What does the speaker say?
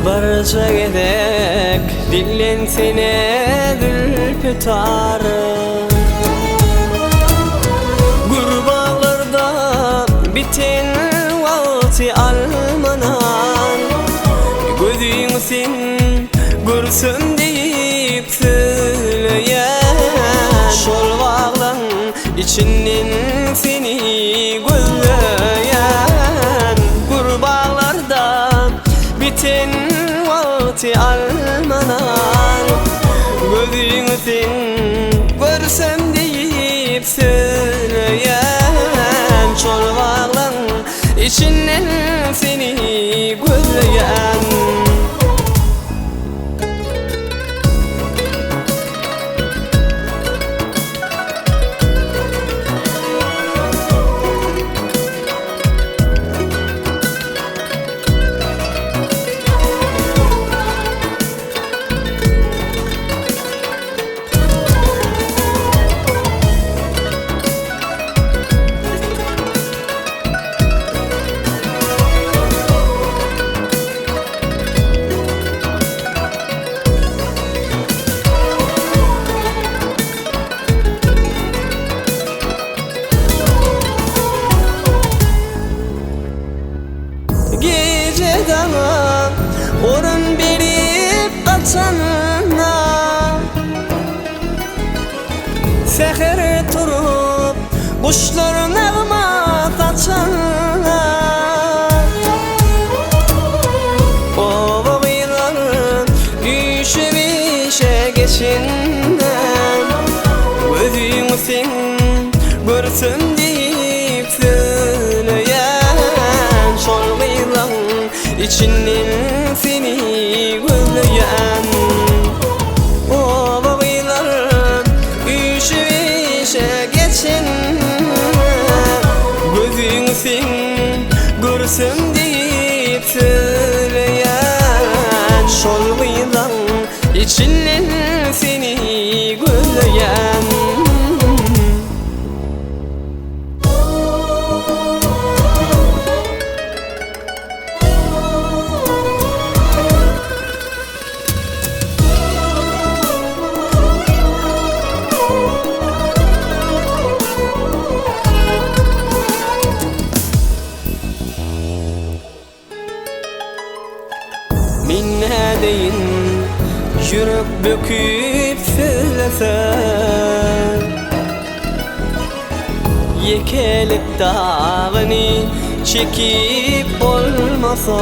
Barca gedek dillentine dil pütarı Gurbağlarda biten vakti almanan Gözün sen görsün deyip söyleyen Şol bağlan içinden seni gözleyen Gurbağlarda biten vakti almanan Gözün sen görsem deyip söyleyen Şol bağlan içinden seni gözleyen Gecedana orun berip kaçanına Seher turup kuşlar nağma kaçanına O vakıların düşüp işe geçinden Gözün sen görsün deyip söyleyen Şol gıylan içinden seni gözleyen O vakıların düşüp işe geçinden Gözün sen görsün deyip söyleyen Şol gıylan içinden seni gözleyen Minne deyin yürüp büküp söylesen Yekelip dağını çekip olmasa